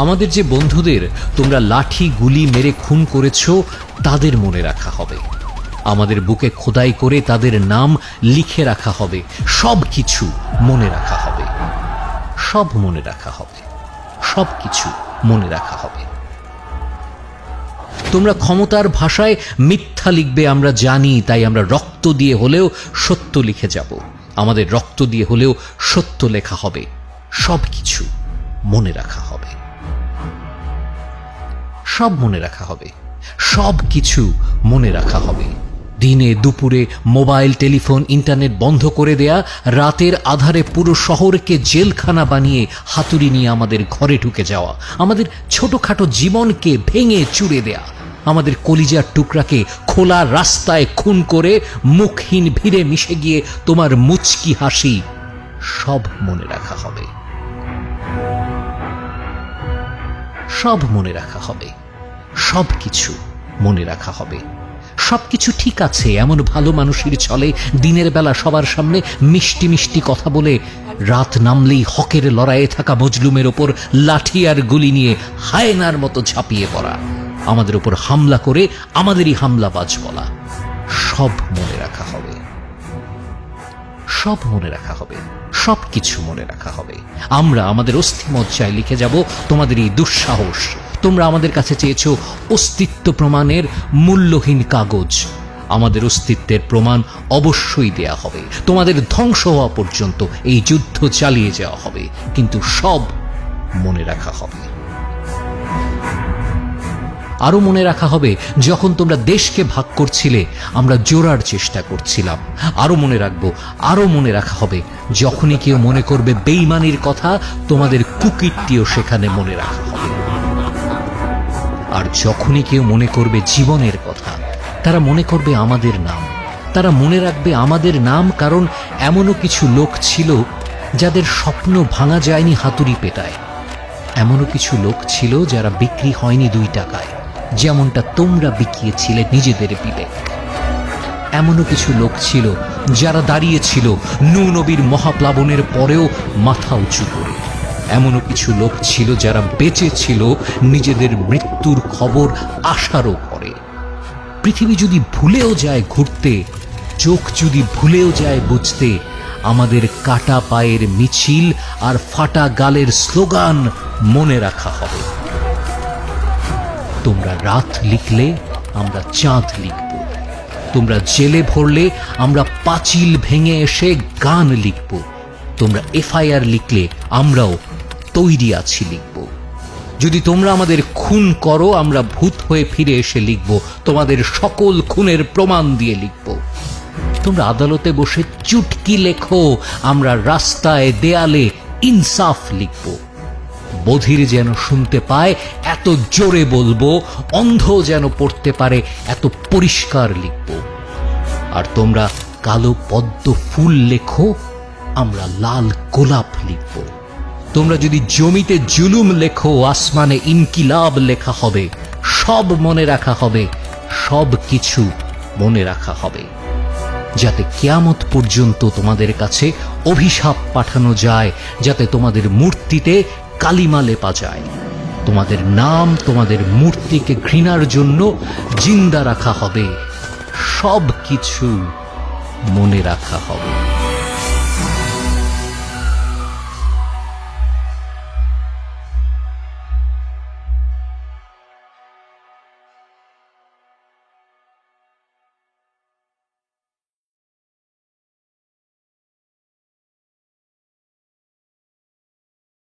আমাদের যে বন্ধুদের তোমরা লাঠি গুলি মেরে খুন করেছ তাদের মনে রাখা হবে। আমাদের বুকে খোদাই করে তাদের নাম লিখে রাখা হবে। সব কিছু মনে রাখা হবে, সব মনে রাখা হবে, সব কিছু মনে রাখা হবে। তোমরা ক্ষমতার ভাষায় মিথ্যা লিখবে আমরা জানি, তাই আমরা রক্ত দিয়ে হলেও সত্য লিখে যাব। আমাদের রক্ত দিয়ে হলেও সত্য লেখা হবে। সব কিছু মনে রাখা হবে, সব মনে রাখা হবে, সব কিছু মনে রাখা হবে। দিনে দুপুরে মোবাইল, টেলিফোন, ইন্টারনেট বন্ধ করে দেয়া, রাতের আধারে পুরো শহরকে জেলখানা বানিয়ে হাতুড়ি নিয়ে আমাদের ঘরে ঢুকে যাওয়া, আমাদের ছোটখাটো জীবনকে ভেঙে চুরে দেয়া, আমাদের কলিজার টুকরাকে খোলা রাস্তায় খুন করে মুখহীন ভিড়ে মিশে গিয়ে তোমার মুচকি হাসি, সব মনে রাখা হবে, সব মনে রাখা হবে, সব কিছু মনে রাখা হবে। সবকিছু ঠিক আছে এমন ভালো মানুষের চলে দিনের বেলা সবার সামনে মিষ্টি মিষ্টি কথা বলে, রাত নামলেই হকের লড়াইয়ে থাকা মজলুমের ওপর লাঠি আর গুলি নিয়ে হায়নার মতো ঝাঁপিয়ে পড়া, আমাদের ওপর হামলা করে আমাদেরই হামলাবাজ বলা। সব মনে রাখা হবে, সব মনে রাখা হবে, সব কিছু মনে রাখা হবে। আমরা আমাদের অস্থিমজ্জায় লিখে যাব তোমাদের এই দুঃসাহস। তোমরা আমাদের কাছে চেয়েছো অস্তিত্ব প্রমাণের মূল্যহীন কাগজ। আমাদের অস্তিত্বের প্রমাণ অবশ্যই দেয়া হবে। তোমাদের ধ্বংস হওয়া পর্যন্ত এই যুদ্ধ চালিয়ে যাওয়া হবে, কিন্তু সব মনে রাখা হবে। আরো মনে রাখা হবে যখন তোমরা দেশকে ভাগ করছিলে আমরা জোড়ার চেষ্টা করছিলাম। আরো মনে রাখবো, আরো মনে রাখা হবে যখনই কেউ মনে করবে বেঈমানির কথা, তোমাদের কুকীর্তিও সেখানে মনে রাখা হবে। আর যখনই কেউ মনে করবে জীবনের কথা, তারা মনে করবে আমাদের নাম, তারা মনে রাখবে আমাদের নাম। কারণ এমনও কিছু লোক ছিল যাদের স্বপ্ন ভাঙা যায়নি হাতুড়ি পেটায়। এমনও কিছু লোক ছিল যারা বিক্রি হয়নি 2 টাকায়, যেমনটা তোমরা বিকিয়েছিলে নিজেদের বিবেক। এমনও কিছু লোক ছিল যারা দাঁড়িয়েছিল নূহ নবীর মহাপ্লাবনের পরেও মাথা উঁচু করে। এমনও কিছু লোক ছিল যারা বেঁচে ছিল নিজেদের মৃত্যুর খবর আসারও পরে। পৃথিবী যদি ভুলেও যায় ঘুরতে, চোখ যদি ভুলেও যায় বুঝতে, আমাদের কাটা পায়ের মিছিল আর ফাটা গালের স্লোগান মনে রাখা হবে। তোমরা রাত লিখলে আমরা চাঁদ লিখব, তোমরা জেলে ভরলে আমরা পাঁচিল ভেঙে এসে গান লিখব, তোমরা এফআইআর লিখলে আমরাও তৈরি আছি লিখব। যদি তোমরা আমাদের খুন করো আমরা ভূত হয়ে ফিরে এসে লিখব, তোমাদের সকল খুনের প্রমাণ দিয়ে লিখব। তোমরা আদালতে বসে চুটকি লেখো, আমরা রাস্তায় দেয়ালে ইনসাফ লিখব। বধির যেন শুনতে পায় এত জোরে বলবো, অন্ধ যেন পড়তে পারে এত পরিষ্কার লিখব। আর তোমরা কালো পদ্ম ফুল লেখো, আমরা লাল গোলাপ লিখব। তোমরা যদি জমিতে জুলুম লেখো, আসমানে ইনকিলাব লেখা হবে। সব মনে রাখা হবে, সব কিছু মনে রাখা হবে, যাতে কিয়ামত পর্যন্ত তোমাদের কাছে অভিশাপ পাঠানো যায়, যাতে তোমাদের মূর্তিতে কালিমা লেপা যায়। তোমাদের নাম, তোমাদের মূর্তিকে ঘৃণার জন্য জিন্দা রাখা হবে। সব কিছু মনে রাখা হবে।